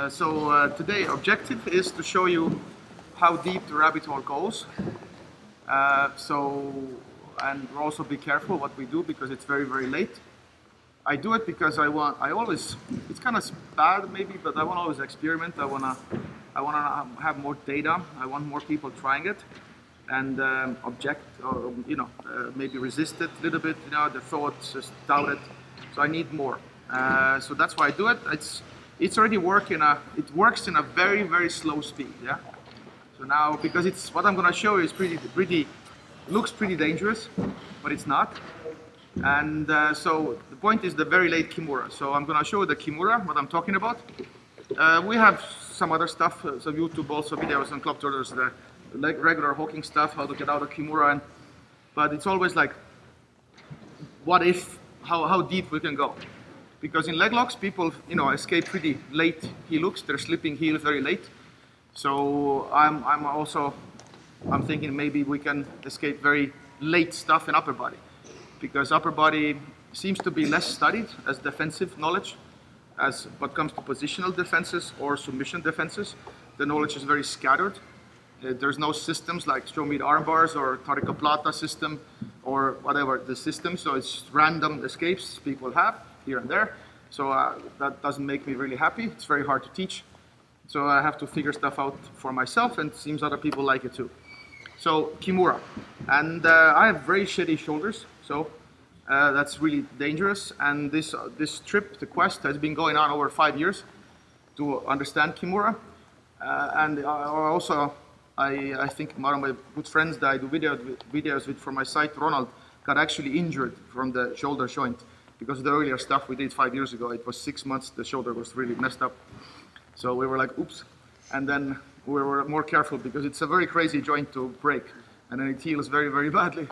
Today objective is to show you how deep the rabbit hole goes. And also be careful what we do because it's very, very late. I do it because it's kind of bad maybe, but I want to always experiment. I want to have more data. I want more people trying it and object or, maybe resist it a little bit, the thoughts, just doubt it. So I need more. So that's why I do it. It's already working. It works in a very, very slow speed. Yeah. So now, because it's what I'm going to show you is looks pretty dangerous, but it's not. And so the point is the very late kimura. So I'm going to show you the kimura, what I'm talking about. We have some other stuff, some YouTube also videos on club turtles, the regular hawking stuff, how to get out of kimura. But it's always like, what if, how deep we can go? Because in leg locks, people, escape pretty late heel hooks. They're slipping heels very late. So I'm thinking maybe we can escape very late stuff in upper body, because upper body seems to be less studied as defensive knowledge. As what comes to positional defenses or submission defenses, the knowledge is very scattered. There's no systems like show me the arm bars or Tariqa Plata system or whatever the system. So it's random escapes people have here and there. So that doesn't make me really happy. It's very hard to teach. So I have to figure stuff out for myself, and it seems other people like it too. So kimura, and I have very shitty shoulders, so that's really dangerous. And this trip, the quest, has been going on over 5 years to understand kimura. And I think one of my good friends that I do videos with for my site, Ronald, got actually injured from the shoulder joint because of the earlier stuff we did 5 years ago. It was 6 months, the shoulder was really messed up. So we were like, oops. And then we were more careful because it's a very crazy joint to break. And then it heals very, very badly.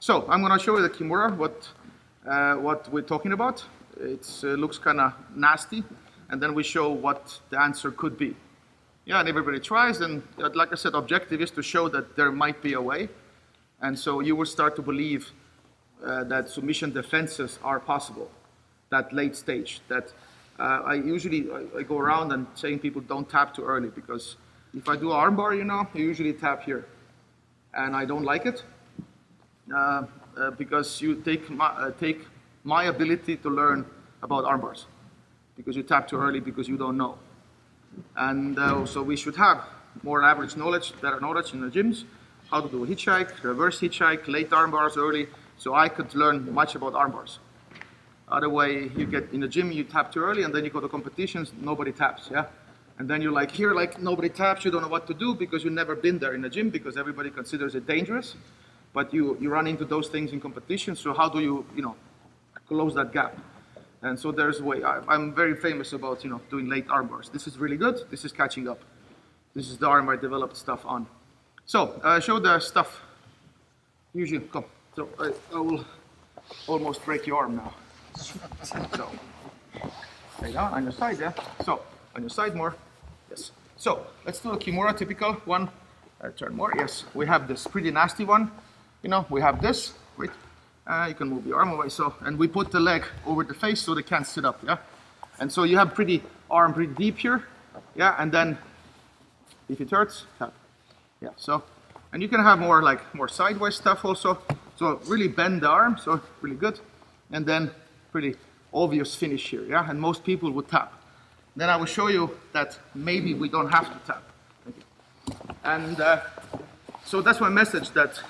So I'm going to show you the kimura, what we're talking about. It looks kind of nasty. And then we show what the answer could be. Yeah, and everybody tries. And like I said, objective is to show that there might be a way. And so you will start to believe that submission defenses are possible, that late stage. That I go around and saying people don't tap too early, because if I do armbar, I usually tap here. And I don't like it because you take my ability to learn about armbars, because you tap too early because you don't know. And so we should have more average knowledge, better knowledge in the gyms, how to do a hitchhike, reverse hitchhike, late armbars early, so I could learn much about armbars. Other way, you get in the gym, you tap too early, and then you go to competitions, nobody taps, yeah? And then you're like, here, like nobody taps, you don't know what to do because you've never been there in the gym, because everybody considers it dangerous. But you run into those things in competition, so how do you, close that gap? And so there's a way. I'm very famous about, doing late arm bars. This is really good. This is catching up. This is the arm I developed stuff on. So show the stuff. Usually, come. So I will almost break your arm now. So lay down on your side, yeah. So on your side more, yes. So let's do a kimura, typical one. Turn more, yes. We have this pretty nasty one. We have this. Wait. You can move your arm away. So, and we put the leg over the face so they can't sit up, yeah? And so you have arm pretty deep here, yeah? And then, if it hurts, tap. Yeah, so, and you can have more sideways stuff also. So really bend the arm, so really good. And then pretty obvious finish here, yeah? And most people would tap. Then I will show you that maybe we don't have to tap. Thank you. And so that's my message, that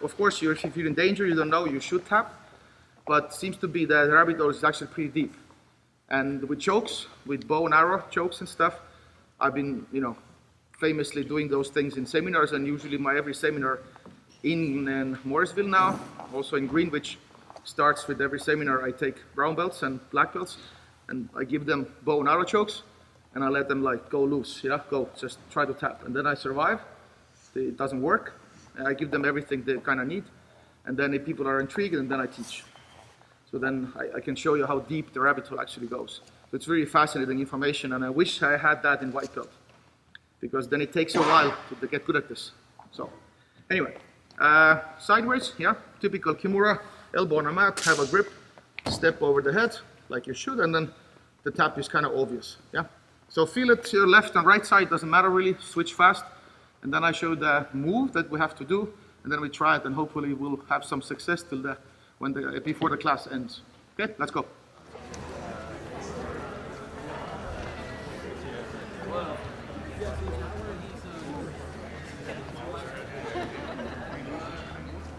of course, if you're in danger, you don't know, you should tap. But seems to be that the rabbit hole is actually pretty deep. And with chokes, with bow and arrow chokes and stuff, I've been, famously doing those things in seminars, and usually my every seminar in Morrisville now, also in Greenwich, starts with every seminar. I take brown belts and black belts, and I give them bow and arrow chokes, and I let them go loose, go, just try to tap. And then I survive. It doesn't work. I give them everything they kind of need, and then if people are intrigued, and then I teach. So then I can show you how deep the rabbit hole actually goes. So it's really fascinating information, and I wish I had that in white belt, because then it takes a while to get good at this. So anyway, sideways, yeah, typical kimura, elbow on a mat, have a grip, step over the head like you should, and then the tap is kind of obvious, yeah. So feel it to your left and right side, doesn't matter really, switch fast. And then I show the move that we have to do, and then we try it, and hopefully we'll have some success till before the class ends. Okay, let's go.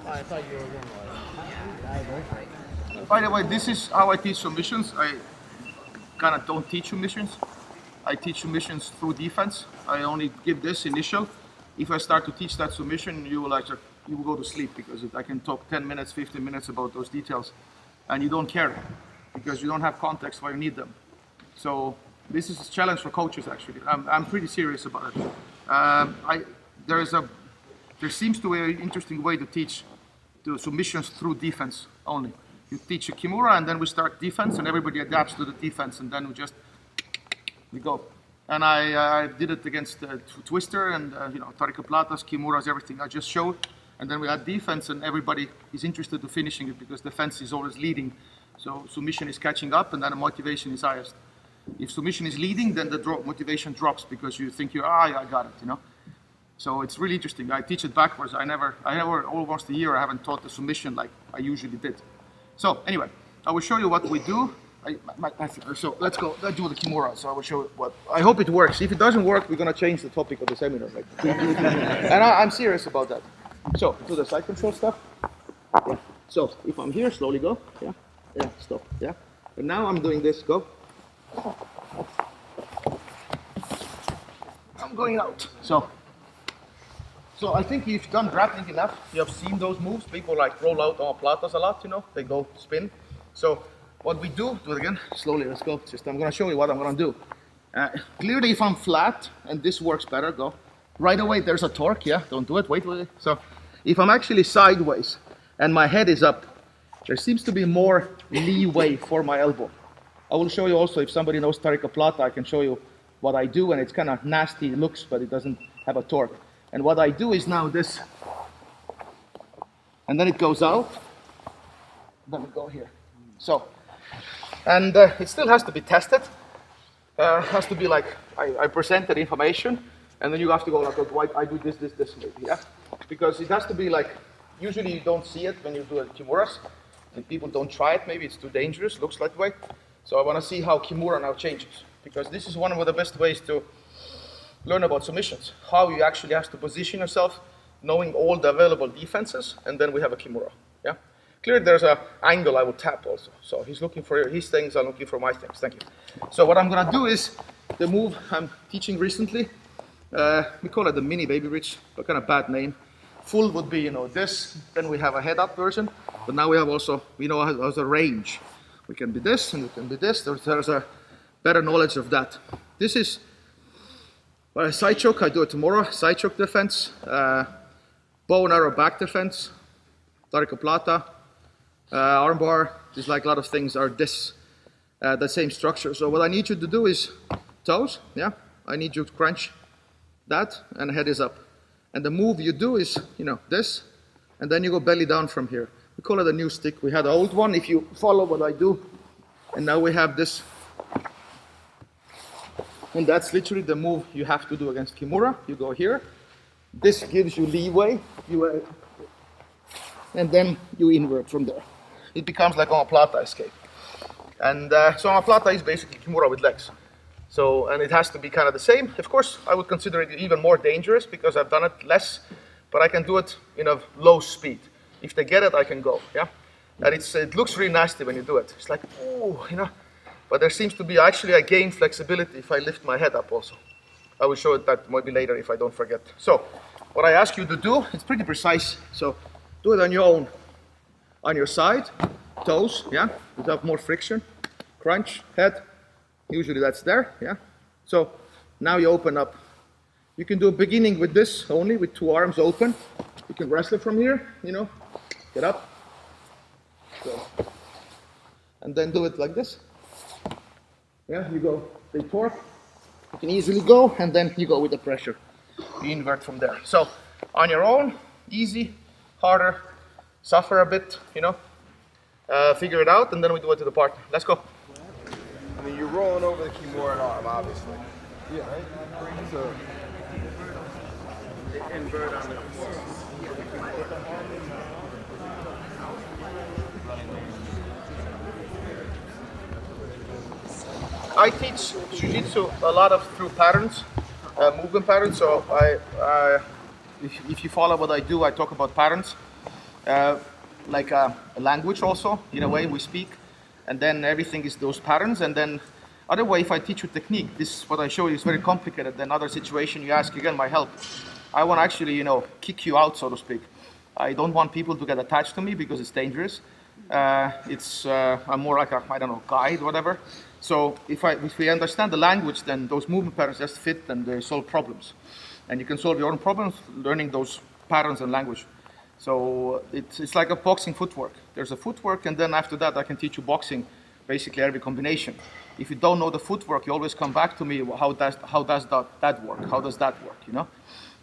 I thought you were going to By the way, this is how I teach submissions. I kind of don't teach submissions. I teach submissions through defense. I only give this initial. If I start to teach that submission, you will go to sleep because I can talk 10 minutes, 15 minutes about those details, and you don't care because you don't have context where you need them. So this is a challenge for coaches actually. I'm pretty serious about it. There seems to be an interesting way to teach the submissions through defense only. You teach a kimura and then we start defense and everybody adapts to the defense and then we go. And I did it against Twister and Tarika Platas, kimuras, everything I just showed. And then we had defense and everybody is interested in finishing it because defense is always leading. So submission is catching up and then the motivation is highest. If submission is leading, then the motivation drops because you think I got it, So it's really interesting. I teach it backwards. I never, almost a year, I haven't taught the submission like I usually did. So anyway, I will show you what we do. So let's go. Let's do the kimura. So I will show you what. I hope it works. If it doesn't work, we're gonna change the topic of the seminar. And I'm serious about that. So do the side control stuff. Yeah. So if I'm here, slowly go. Yeah. Yeah. Stop. Yeah. And now I'm doing this. Go. I'm going out. So I think if you've done grappling enough, you have seen those moves. People like roll out on platas a lot, they go spin. So what we do it again, slowly, let's go. I'm gonna show you what I'm gonna do. Clearly if I'm flat, and this works better, go. Right away there's a torque, yeah, don't do it, wait. So if I'm actually sideways and my head is up, there seems to be more leeway for my elbow. I will show you also, if somebody knows Tarika Plata, I can show you what I do, and it's kind of nasty, it looks, but it doesn't have a torque. And what I do is now this, and then it goes out, then we go here. So, and it still has to be tested. Has to be like, I presented information, and then you have to go like, why I do this maybe, yeah? Because it has to be like, usually you don't see it when you do kimuras, and people don't try it, maybe it's too dangerous, looks that way. So I want to see how kimura now changes, because this is one of the best ways to learn about submissions, how you actually have to position yourself, knowing all the available defenses, and then we have a kimura, yeah? Clearly there's an angle I will tap also. So he's looking for his things, I'm looking for my things, thank you. So what I'm gonna do is, the move I'm teaching recently, we call it the mini baby bridge, a kind of bad name. Full would be, this, then we have a head up version, but now we have also, has a range. We can be this, and we can be this, there's a better knowledge of that. This is, side choke, I do it tomorrow. Side choke defense, bow and arrow back defense, Tarika Plata, armbar. There's like a lot of things are the same structure. So what I need you to do is toes, yeah. I need you to crunch that, and head is up. And the move you do is, this, and then you go belly down from here. We call it a new stick. We had the old one. If you follow what I do, and now we have this. And that's literally the move you have to do against kimura. You go here. This gives you leeway. And then you invert from there. It becomes like omoplata escape. And so omoplata is basically kimura with legs. So, and it has to be kind of the same. Of course, I would consider it even more dangerous because I've done it less, but I can do it in a low speed. If they get it, I can go, yeah? And it looks really nasty when you do it. It's like, ooh, But there seems to be, actually I gain flexibility if I lift my head up also. I will show it that maybe later if I don't forget. So, what I ask you to do, it's pretty precise. So, do it on your own. On your side, toes, yeah? Without more friction. Crunch, head. Usually that's there, yeah? So, now you open up. You can do a beginning with this only, with 2 arms open. You can wrestle from here, Get up. So, and then do it like this. Yeah, you go, they torque, you can easily go, and then you go with the pressure. You invert from there. So, on your own, easy, harder, suffer a bit, figure it out, and then we do it to the partner. Let's go. I mean, you're rolling over the kimura arm, obviously. Yeah, right? So, invert on the I teach jiu-jitsu a lot of through patterns, movement patterns. So if you follow what I do, I talk about patterns, uh, like a language also, in a way we speak, and then everything is those patterns. And then other way, if I teach you technique, this what I show you is very complicated. Then other situation you ask again my help. I want to actually, kick you out, so to speak. I don't want people to get attached to me because it's dangerous. I'm more like a, I don't know, guide, whatever. So if we understand the language, then those movement patterns just fit and they solve problems. And you can solve your own problems learning those patterns and language. So it's like a boxing footwork. There's a footwork, and then after that I can teach you boxing, basically every combination. If you don't know the footwork, you always come back to me, how does that work? How does that work,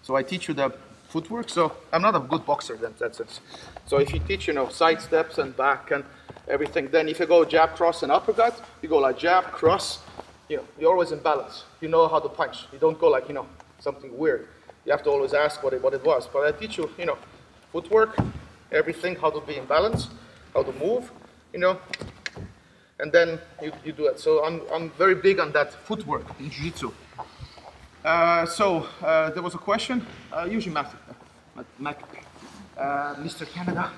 So I teach you the footwork. So I'm not a good boxer in that sense. So if you teach, side steps and back and everything, then if you go jab, cross, and uppercut, you go like jab, cross, you're always in balance. You know how to punch. You don't go like, something weird. You have to always ask what it was. But I teach you, footwork, everything, how to be in balance, how to move, and then you do it. So I'm very big on that footwork in jiu-jitsu. There was a question, usually Mr. Canada,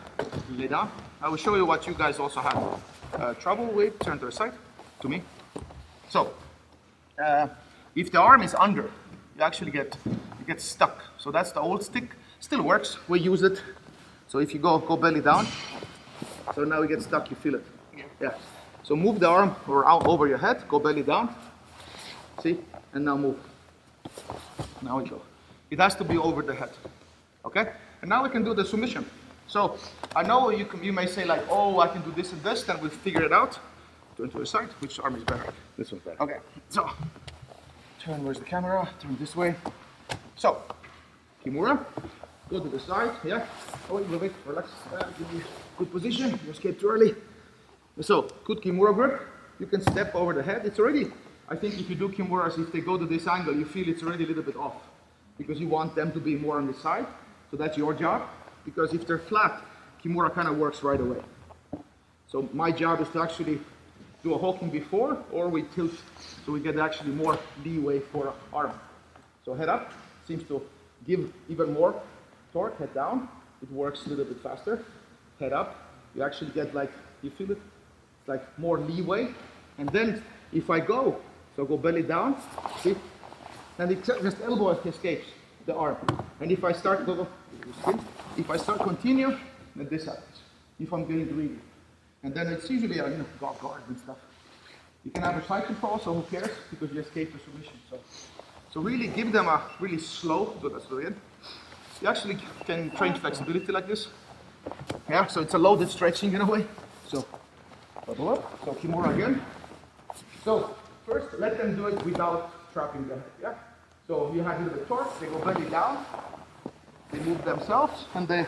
lay down. I will show you what you guys also have trouble with. Turn to the side, to me. So, if the arm is under, you actually get stuck. So that's the old stick. Still works. We use it. So if you go belly down. So now you get stuck. You feel it. Yeah. So move the arm over your head. Go belly down. See, and now move. Now we go. It has to be over the head. Okay? And now we can do the submission. So I know you may say like, oh, I can do this and this, then we'll figure it out. Turn to the side. Which arm is better? This one's better. Okay. So turn, where's the camera? Turn this way. So kimura. Go to the side. Yeah. Oh, wait, relax. Good position. You escaped too early. So good kimura grip. You can step over the head. It's already, I think if you do kimuras, if they go to this angle, you feel it's already a little bit off because you want them to be more on the side. So that's your job. Because if they're flat, kimura kind of works right away. So my job is to actually do a hooking before, or we tilt, so we get actually more leeway for arm. So head up seems to give even more torque. Head down, it works a little bit faster. Head up, you actually get like, you feel it? It's like more leeway. And then if I go, so go belly down, see? And it just elbow escapes the arm. And if I start continue, then this happens. If I'm getting greedy. And then it's usually guard and stuff. You can have a side control, so who cares? Because you escape the submission. So really give them a really slow, so that's the end. You actually can train flexibility like this. Yeah, so it's a loaded stretching in a way. So bubble up. So kimura again. So first let them do it without trapping the head. Yeah. So you have a little bit torque, they go belly down, they move themselves, and they,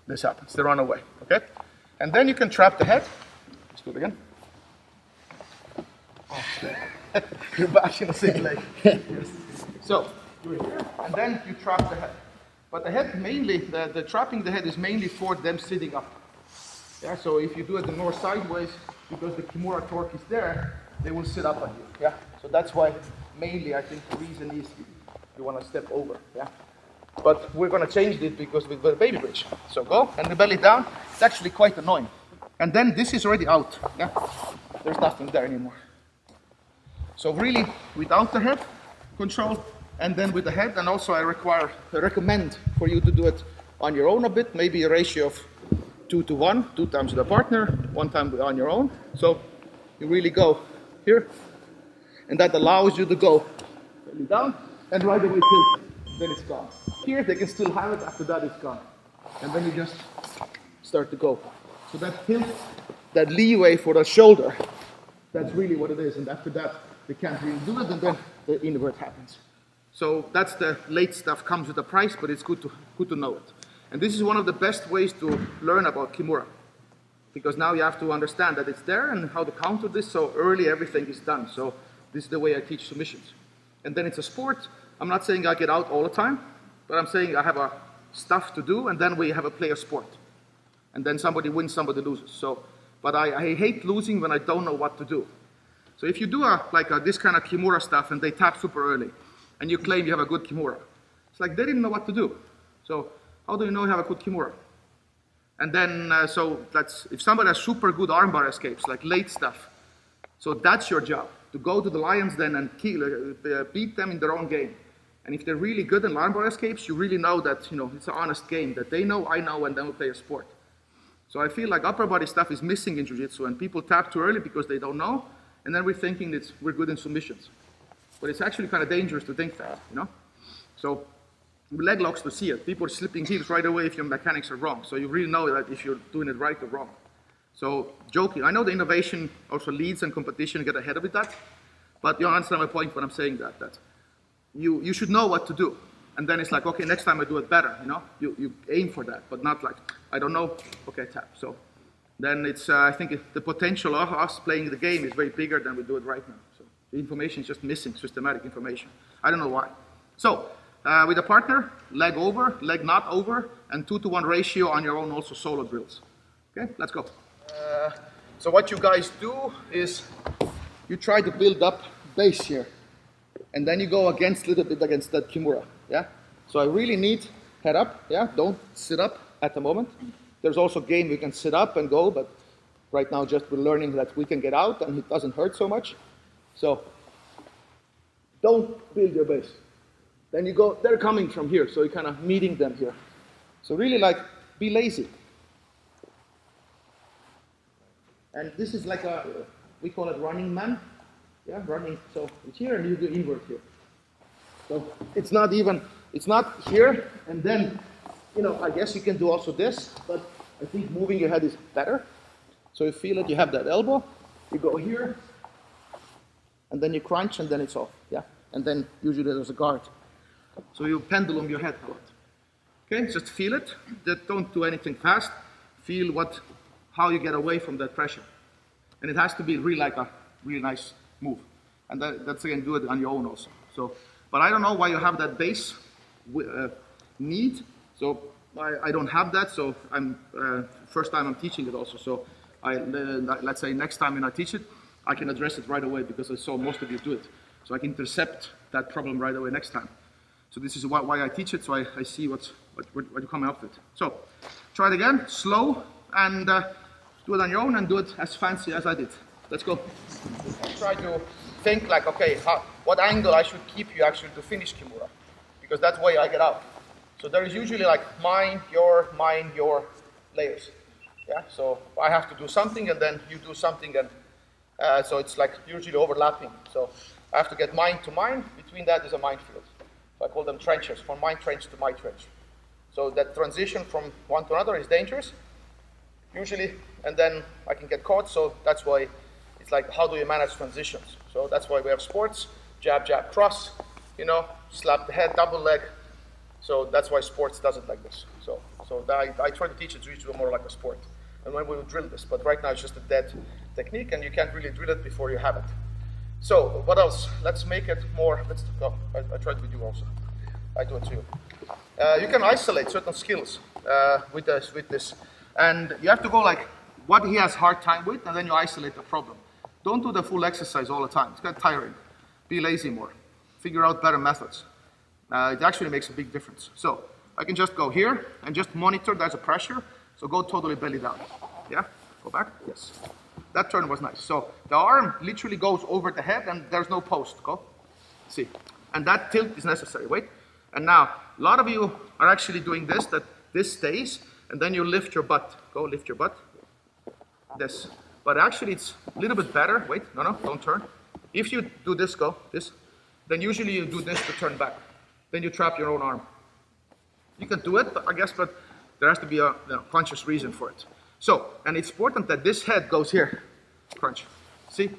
this happens, they run away, okay? And then you can trap the head. Let's do it again. Oh, you're back in the same leg. Yes. So, you're here, and then you trap the head. But the head mainly, the trapping the head is mainly for them sitting up. Yeah, so if you do it the more sideways, because the kimura torque is there, they will sit up on you, yeah? So that's why mainly I think the reason is you want to step over, yeah? But we're going to change it because with the baby bridge. So go, and the belly down, it's actually quite annoying. And then this is already out, yeah? There's nothing there anymore. So really, without the head control, and then with the head, and also I recommend for you to do it on your own a bit, maybe a ratio of 2-to-1, 2 times with a partner, 1 time on your own. So you really go here, and that allows you to go belly down, and right away tilt, then it's gone. Here they can still have it, after that it's gone. And then you just start to go. So that tilt, that leeway for the shoulder, that's really what it is, and after that they can't really do it, and then the invert happens. So that's the late stuff, comes with a price, but it's good to know it. And this is one of the best ways to learn about kimura, because now you have to understand that it's there and how to counter this, so early everything is done. So This is the way I teach submissions. And then it's a sport. I'm not saying I get out all the time, but I'm saying I have a stuff to do, and then we have a play a sport. And then somebody wins, somebody loses. So, but I hate losing when I don't know what to do. So if you do this kind of kimura stuff and they tap super early, and you claim you have a good kimura, it's like they didn't know what to do. So how do you know you have a good kimura? And then, so that's, if somebody has super good armbar escapes, like late stuff, so that's your job, to go to the Lions then and beat them in their own game. And if they're really good in armbar escapes, you really know that, it's an honest game, that they know, I know, and then we play a sport. So I feel like upper body stuff is missing in jiu-jitsu, and people tap too early because they don't know, and then we're thinking that we're good in submissions. But it's actually kind of dangerous to think that, So leg locks to see it. People are slipping heels right away if your mechanics are wrong. So you really know that if you're doing it right or wrong. So joking, I know the innovation also leads and competition get ahead of it that, but you understand my point when I'm saying that you should know what to do. And then it's like, okay, next time I do it better, You aim for that, but not like, I don't know, okay, tap. So then it's, I think the potential of us playing the game is way bigger than we do it right now. So the information is just missing, systematic information. I don't know why. So with a partner, leg over, leg not over, and 2-to-1 ratio on your own also solo drills. Okay, let's go. So what you guys do is you try to build up base here, and then you go a little bit against that kimura. Yeah. So I really need head up. Yeah. Don't sit up at the moment. There's also game we can sit up and go, but right now just we're learning that we can get out and it doesn't hurt so much. So don't build your base. Then you go, they're coming from here, so you're kind of meeting them here. So really be lazy. And this is like we call it running man. Yeah, running, so it's here and you do invert here. So it's not here, and then, I guess you can do also this, but I think moving your head is better. So you feel it, you have that elbow, you go here, and then you crunch, and then it's off, yeah? And then usually there's a guard. So you pendulum your head a lot. Okay, just feel it, don't do anything fast. Feel how you get away from that pressure. And it has to be really like a really nice move. And that's again, do it on your own also. So, but I don't know why you have that base need. So I don't have that. So I'm first time I'm teaching it also. So let's say next time when I teach it, I can address it right away because I saw most of you do it. So I can intercept that problem right away next time. So this is why I teach it. So I see what you're coming up with. So try it again, slow, and do it on your own and do it as fancy as I did. Let's go. Try to think like, okay, what angle I should keep you actually to finish kimura, because that's the way I get out. So there is usually like mine, your layers. Yeah. So I have to do something and then you do something, and so it's like usually overlapping. So I have to get mine to mine. Between that is a minefield. So I call them trenches, from my trench to my trench. So that transition from one to another is dangerous, usually, and then I can get caught. So that's why it's like, how do you manage transitions? So that's why we have sports, jab, jab, cross, slap the head, double leg. So that's why sports does it like this. So I try to teach it to more like a sport. And when we will drill this, but right now it's just a dead technique and you can't really drill it before you have it. So what else? Let's make it more, I tried with you also. I do it too. You can isolate certain skills with this. And you have to go like what he has hard time with, and then you isolate the problem. Don't do the full exercise all the time. It's kind of tiring. Be lazy more. Figure out better methods. It actually makes a big difference. So I can just go here and just monitor. There's a pressure. So go totally belly down. Yeah? Go back. Yes. That turn was nice. So the arm literally goes over the head and there's no post. Go. See. And that tilt is necessary. Wait. And now, a lot of you are actually doing this, that this stays, and then you lift your butt. Go lift your butt. This. But actually it's a little bit better. Wait. No, don't turn. If you do this, go, this, then usually you do this to turn back. Then you trap your own arm. You can do it, I guess, but there has to be a conscious reason for it. So, and it's important that this head goes here. Crunch. See?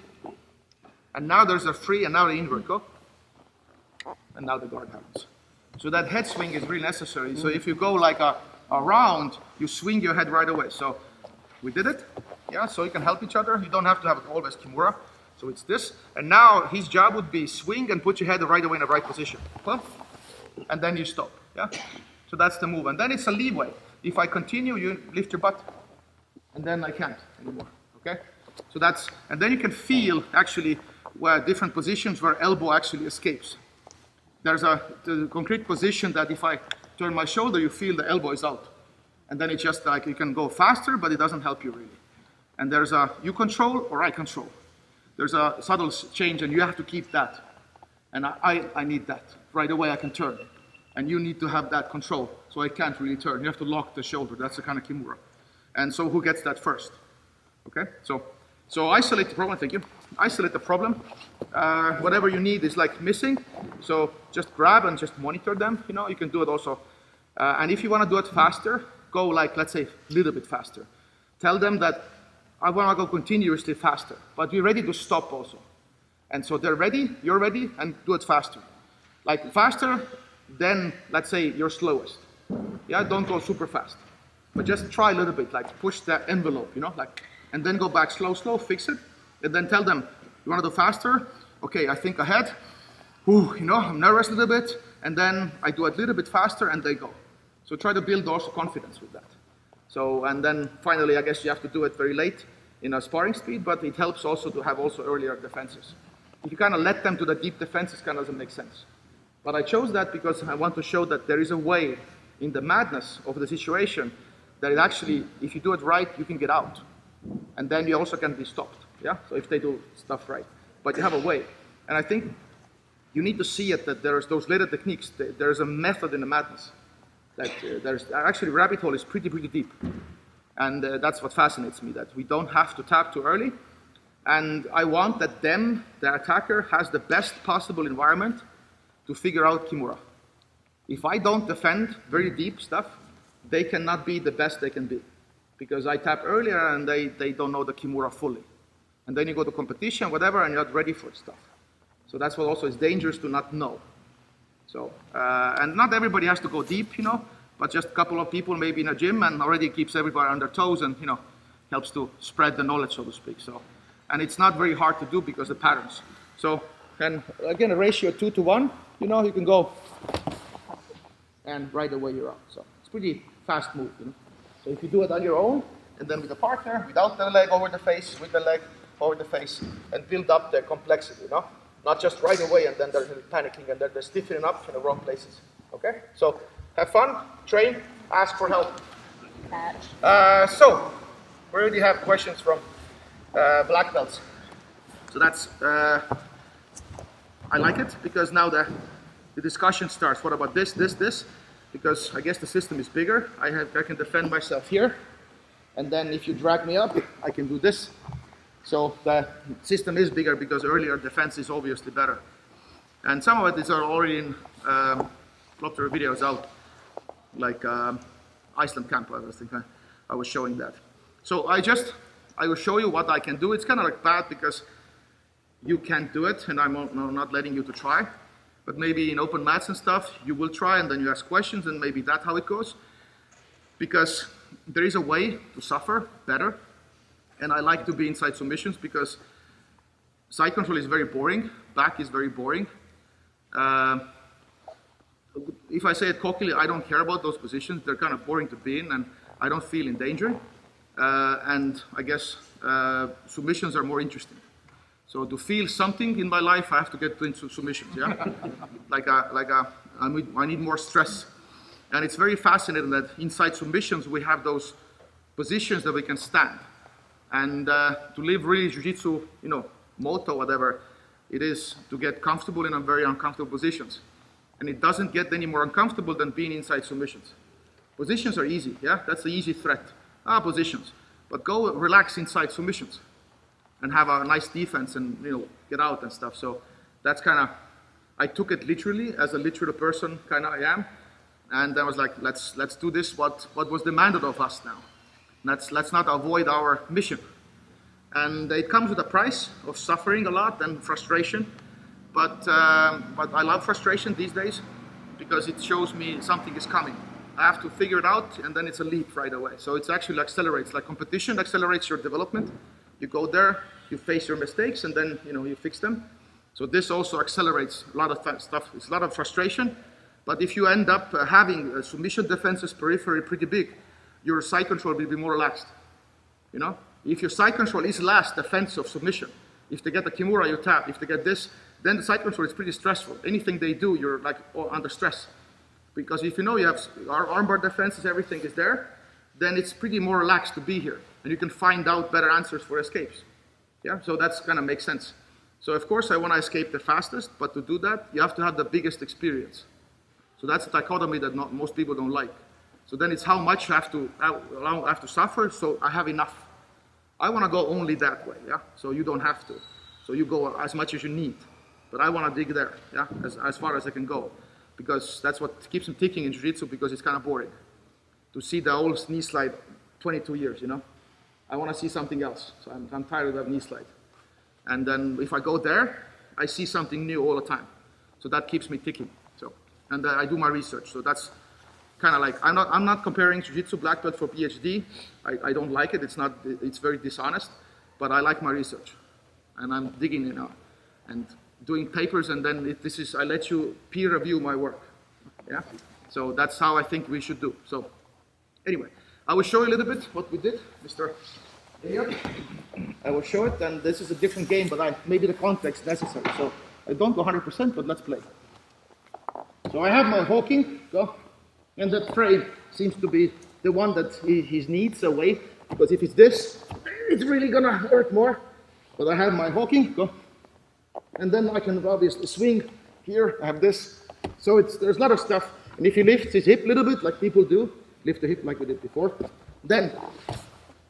And now there's a free, and now the invert. Go. And now the guard happens. So that head swing is really necessary. So if you go like a round, you swing your head right away. So we did it. Yeah, so you can help each other. You don't have to have it always kimura. So it's this, and now his job would be swing and put your head right away in the right position. Well, and then you stop, yeah? So that's the move, and then it's a leeway. If I continue, you lift your butt, and then I can't anymore, okay? So that's, and then you can feel actually where different positions where elbow actually escapes. There's the concrete position that if I turn my shoulder, you feel the elbow is out. And then it's just like you can go faster, but it doesn't help you really. And there's a you control or I control. There's a subtle change and you have to keep that. And I need that. Right away I can turn. And you need to have that control. So I can't really turn. You have to lock the shoulder. That's the kind of kimura. And so who gets that first? Okay? So isolate the problem, thank you. Isolate the problem. Whatever you need is like missing. So just grab and just monitor them. You know, you can do it also. And if you want to do it faster, go like, let's say, a little bit faster. Tell them that I want to go continuously faster, but we're ready to stop also. And so they're ready, you're ready, and do it faster. Like faster than, let's say, your slowest. Yeah, don't go super fast. But just try a little bit, like push that envelope, you know, like, and then go back slow, fix it, and then tell them, you want to do faster? Okay, I think ahead. Ooh, you know, I'm nervous a little bit, and then I do it a little bit faster, and they go. So try to build also confidence with that. So, and then finally, I guess you have to do it very late in a sparring speed, but it helps also to have also earlier defenses. If you kind of let them to the deep defenses, kind of doesn't make sense. But I chose that because I want to show that there is a way in the madness of the situation that it actually, if you do it right, you can get out. And then you also can be stopped, yeah? So if they do stuff right. But you have a way. And I think you need to see it that there's those later techniques, there's a method in the madness. That there's actually rabbit hole is pretty deep, and that's what fascinates me. That we don't have to tap too early, and I want that the attacker, has the best possible environment to figure out kimura. If I don't defend very deep stuff, they cannot be the best they can be, because I tap earlier and they don't know the kimura fully, and then you go to competition, whatever, and you're not ready for stuff. So that's what also is dangerous to not know. So, and not everybody has to go deep, you know, but just a couple of people maybe in a gym and already keeps everybody on their toes and, you know, helps to spread the knowledge, so to speak. So, and it's not very hard to do because the patterns. So, and again, a ratio 2 to 1, you know, you can go and right away you're out. So it's pretty fast move, you know. So if you do it on your own and then with a partner, without the leg over the face, with the leg over the face, and build up the complexity, you know. Not just right away and then they're panicking and they're stiffening up in the wrong places. Okay? So have fun, train, ask for help. So we already have questions from black belts. So that's, I like it because now the discussion starts. What about this? Because I guess the system is bigger. I can defend myself here. And then if you drag me up, I can do this. So the system is bigger because earlier defense is obviously better. And some of it is already in a lot of videos out, like Iceland camp, I think I was showing that. So I will show you what I can do. It's kind of like bad because you can't do it and I'm not letting you to try. But maybe in open mats and stuff, you will try and then you ask questions and maybe that's how it goes. Because there is a way to suffer better. And I like to be inside submissions because side control is very boring, back is very boring. If I say it cockily, I don't care about those positions. They're kind of boring to be in and I don't feel in danger. And I guess submissions are more interesting. So to feel something in my life, I have to get into submissions, yeah? I need more stress. And it's very fascinating that inside submissions, we have those positions that we can stand. And to live really jiu-jitsu, you know, motto, whatever, it is to get comfortable in very uncomfortable positions. And it doesn't get any more uncomfortable than being inside submissions. Positions are easy, yeah? That's the easy threat. Positions. But go relax inside submissions and have a nice defense and, you know, get out and stuff. So that's kind of, I took it literally as a literal person, kind of I am. And I was like, let's do this, what was demanded of us now. Let's not avoid our mission. And it comes with a price of suffering a lot and frustration. But I love frustration these days because it shows me something is coming. I have to figure it out and then it's a leap right away. So it's actually accelerates, like competition accelerates your development. You go there, you face your mistakes, and then you fix them. So this also accelerates a lot of stuff. It's a lot of frustration, but if you end up having submission defenses periphery pretty big, your side control will be more relaxed. If your side control is last defense of submission, if they get a kimura, you tap. If they get this, then the side control is pretty stressful. Anything they do, you're like under stress. Because if you have armbar defenses, everything is there, then it's pretty more relaxed to be here. And you can find out better answers for escapes. Yeah, so that's kind of makes sense. So of course I want to escape the fastest, but to do that, you have to have the biggest experience. So that's a dichotomy that most people don't like. So then it's how much I have to suffer, so I have enough. I want to go only that way, yeah? So you don't have to. So you go as much as you need. But I want to dig there, yeah? As far as I can go. Because that's what keeps me ticking in jiu-jitsu, because it's kind of boring. To see the old knee slide 22 years, I want to see something else. So I'm tired of that knee slide. And then if I go there, I see something new all the time. So that keeps me ticking. So, and I do my research. So that's kind of like, I'm not comparing jiu-jitsu black belt for PhD. I don't like it. It's very dishonest. But I like my research. And I'm digging, and doing papers, and then I let you peer review my work. Yeah? So that's how I think we should do. So anyway, I will show you a little bit what we did, Mr. Elliot. I will show it, and this is a different game, but maybe the context necessary. So I don't go 100%, but let's play. So I have my hawking, and that frame seems to be the one that he needs away, because if it's this, it's really gonna hurt more. But I have my hawking, and then I can obviously swing here. I have this. So there's a lot of stuff. And if he lifts his hip a little bit, like people do, lift the hip like we did before, then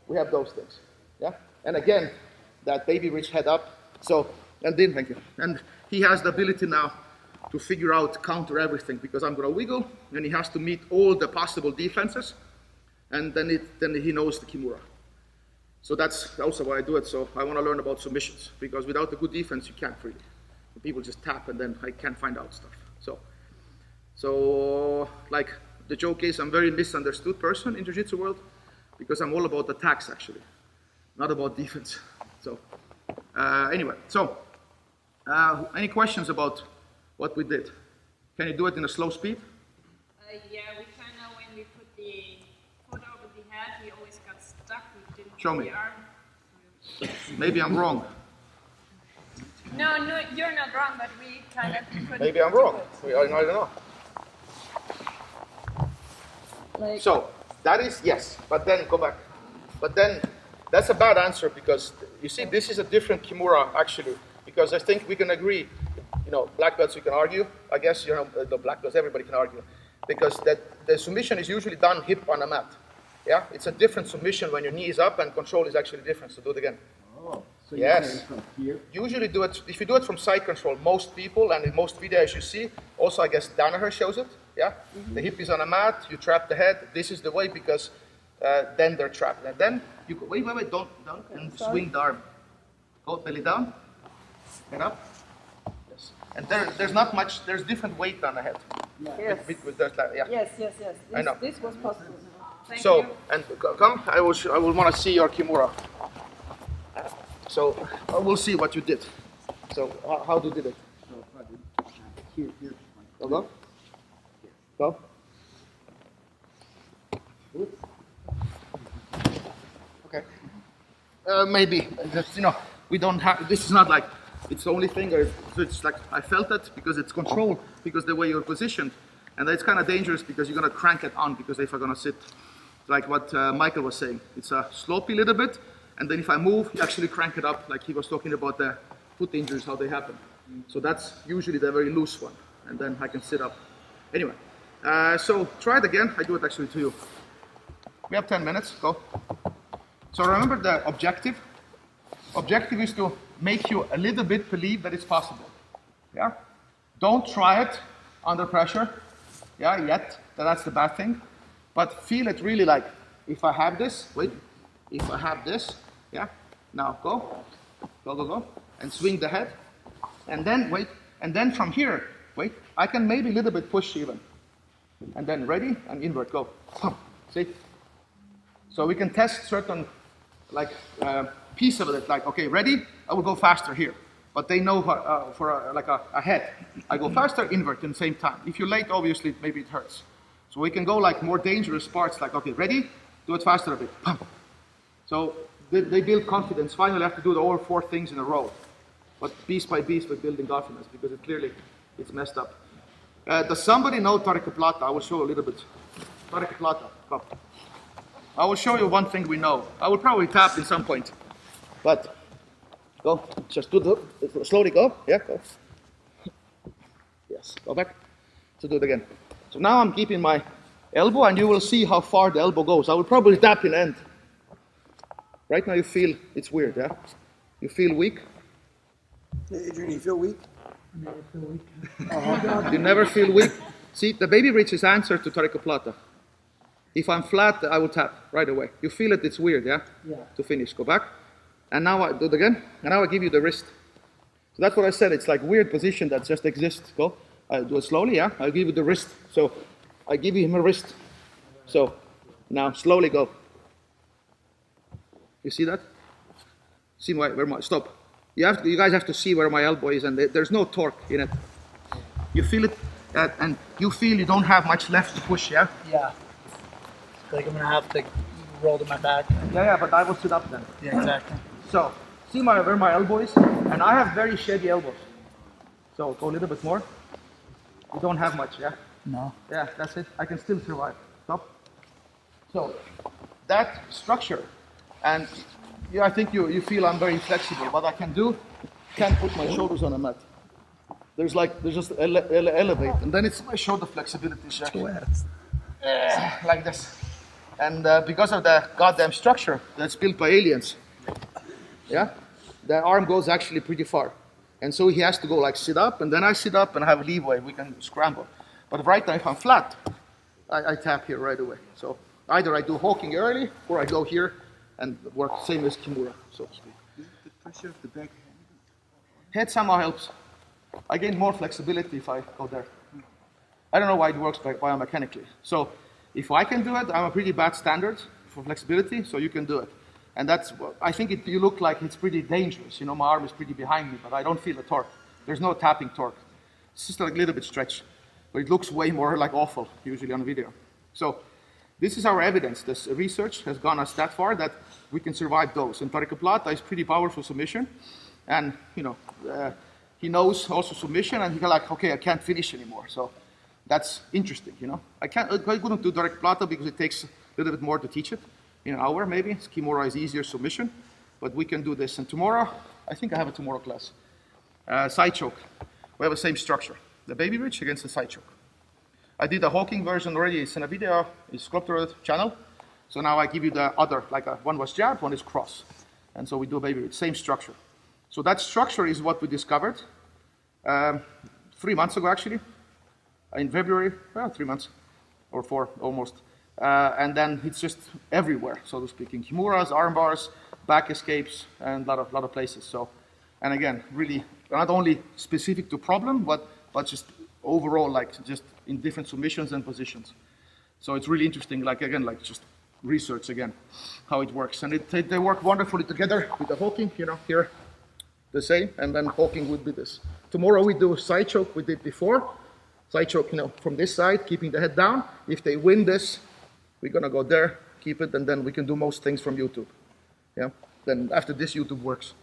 we have those things. Yeah. And again, that baby reach head up. So, and then thank you. And he has the ability now to figure out, counter everything, because I'm going to wiggle, and he has to meet all the possible defenses, and then he knows the kimura. So that's also why I do it. So I want to learn about submissions, because without a good defense, you can't really. People just tap, and then I can't find out stuff. So like the joke is, I'm a very misunderstood person in jiu-jitsu world, because I'm all about attacks actually, not about defense. So anyway, so any questions about what we did? Can you do it in a slow speed? Yeah, we kind of, when we put the foot over the head, we always got stuck. We didn't Show put me. the arm. Maybe I'm wrong. No, you're not wrong, but we kind of couldn't. Maybe I'm wrong. I don't know. Like, So that is yes, but then go back. But then that's a bad answer, because you see this is a different kimura actually, because I think we can agree, black belts we can argue. I guess the black belts everybody can argue, because that the submission is usually done hip on a mat. Yeah, it's a different submission when your knee is up and control is actually different. So do it again. Oh, so Yes. from here? Usually do it, if you do it from side control, most people, and in most videos you see, also I guess Danaher shows it, yeah? The hip is on a mat, you trap the head, this is the way, because then they're trapped. And then you go, wait, don't, and swing the arm. Go belly down, head up. Yes. And there's not much, there's different weight on the head. Yes. Yeah. Yes. I know. This was possible. thank So, you. and come, I will want to see your kimura. So, we'll see what you did. So, how you did it? So if I did here. Go. Go. Okay. Maybe. We don't have, this is not like, it's the only thing, it's like, I felt it because it's control, because the way you're positioned. And it's kind of dangerous because you're going to crank it on, because if I'm going to sit, like what Michael was saying, it's a slopey little bit, and then if I move, you actually crank it up, like he was talking about the foot injuries, how they happen. So that's usually the very loose one, and then I can sit up. Anyway, so try it again. I do it actually to you. We have 10 minutes, go. So remember the objective. Objective is to make you a little bit believe that it's possible. Yeah? Don't try it under pressure, yet. That's the bad thing. But feel it really like, if I have this, if I have this, now go, and swing the head, and then and then from here, I can maybe a little bit push even, and then ready, and invert, go, see? So we can test certain, like, piece of it, like, okay, ready? I will go faster here. But they know like a head. I go faster, invert in the same time. If you're late, obviously, maybe it hurts. So we can go like more dangerous parts, like, okay, ready? Do it faster a bit. So they build confidence. Finally, have to do all 4 things in a row. But piece by piece, we're building confidence because it clearly, it's messed up. Does somebody know Tarika Plata? I will show you a little bit. Tarika Plata, come. I will show you one thing we know. I will probably tap in some point. But go, just do the, slowly go, yeah, go. Yes, go back. So do it again. So now I'm keeping my elbow and you will see how far the elbow goes. I will probably tap in end. Right now you feel, it's weird, yeah? You feel weak? Adrian, you feel weak? Never feel weak. You never feel weak? See, the baby bridge is answer to Tarika Plata. If I'm flat, I will tap right away. You feel it, it's weird, yeah? Yeah. To finish, go back. And now I do it again. And now I give you the wrist. So that's what I said, it's like weird position that just exists. Go, I do it slowly, yeah? I'll give you the wrist. So I give him a wrist. So now slowly go. You see that? See where my, stop. You guys have to see where my elbow is and there's no torque in it. You feel it and you feel you don't have much left to push, yeah? Yeah. Like I'm gonna have to roll to my back. Yeah, but I will sit up then. Yeah, exactly. So, see where my elbow is? And I have very shady elbows. So, go a little bit more. You don't have much, yeah? No. Yeah, that's it. I can still survive. Stop. So, that structure, and yeah, I think you feel I'm very flexible. What I can do, can't put my shoulders on a mat. There's just elevate, and then it's my shoulder flexibility check. Like this. And because of the goddamn structure that's built by aliens, yeah, the arm goes actually pretty far. And so he has to go like sit up, and then I sit up and I have leeway, we can scramble. But right now if I'm flat, I tap here right away. So either I do hawking early, or I go here and work same as kimura, so to speak. The pressure of the back Head somehow helps. I gain more flexibility if I go there. I don't know why it works biomechanically. So if I can do it, I'm a pretty bad standard for flexibility, so you can do it. And that's, I think you look like it's pretty dangerous. You know, my arm is pretty behind me, but I don't feel the torque. There's no tapping torque. It's just like a little bit stretch, but it looks way more like awful, usually on video. So this is our evidence. This research has gone us that far that we can survive those. And Tarika Plata is pretty powerful submission. And, you know, he knows also submission, and he's like, okay, I can't finish anymore. So that's interesting, you know. I couldn't do Tarika Plata because it takes a little bit more to teach it. In an hour, maybe. Kimura is easier submission, but we can do this. And tomorrow, I think I have a tomorrow class. Side choke. We have the same structure. The baby bridge against the side choke. I did a hawking version already. It's in a video. It's Sculptor channel. So now I give you the other, like one was jab, one is cross. And so we do a baby bridge, same structure. So that structure is what we discovered 3 months ago, actually. In February, well, 3 months or 4 almost. And then it's just everywhere, so to speak, in kimuras, arm bars, back escapes, and a lot of places. So, and again, really not only specific to problem, but just overall, like just in different submissions and positions. So it's really interesting, like again, like just research again, how it works. And they work wonderfully together with the hawking, you know, here, the same, and then hawking would be this. Tomorrow we do side choke, we did before. Side choke, you know, from this side, keeping the head down. If they win this, we're gonna go there, keep it, and then we can do most things from YouTube. Yeah. Then after this, YouTube works.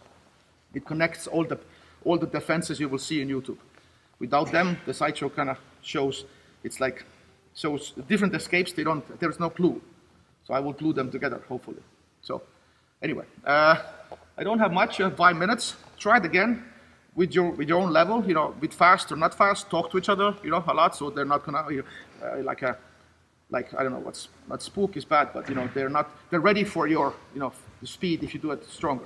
It connects all the defenses you will see in YouTube. Without them, the sideshow kind of shows. It's like shows different escapes. There's no clue. So I will glue them together, hopefully. So anyway, I don't have much. You have 5 minutes. Try it again with your own level. You know, a bit fast or not fast. Talk to each other. You know, a lot. So they're not gonna like I don't know what's not spook is bad, but you know they're ready for your the speed if you do it stronger.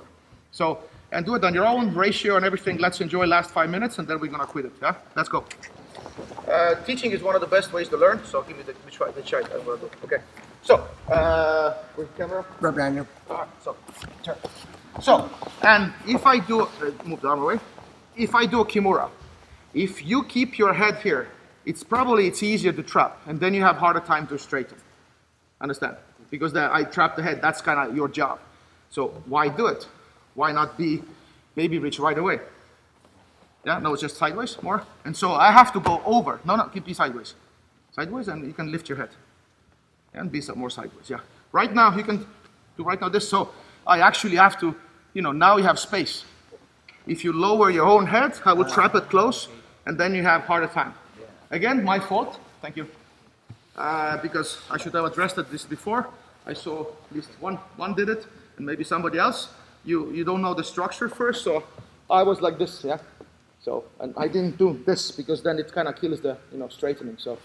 So and do it on your own ratio and everything. Let's enjoy last 5 minutes and then we're gonna quit it. Yeah, let's go. Teaching is one of the best ways to learn. So give me the try. I'm gonna do. Okay. So where's the camera? right behind you. So turn. So and if I do move the arm away. If I do a kimura, if you keep your head here. It's easier to trap, and then you have harder time to straighten. Understand? Because I trap the head, that's kind of your job. So why do it? Why not be baby bridge right away? Yeah, no, it's just sideways more. And so I have to go over. No, keep be sideways. Sideways, and you can lift your head. And be some more sideways, yeah. Right now, you can do right now this. So I actually have to, now you have space. If you lower your own head, I will trap it close, and then you have harder time. Again, my fault. Thank you. Because I should have addressed this before. I saw at least one did it, and maybe somebody else. You don't know the structure first, so I was like this, yeah. So, and I didn't do this because then it kind of kills the, straightening. So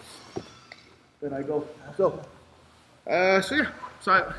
then I go. So yeah. So.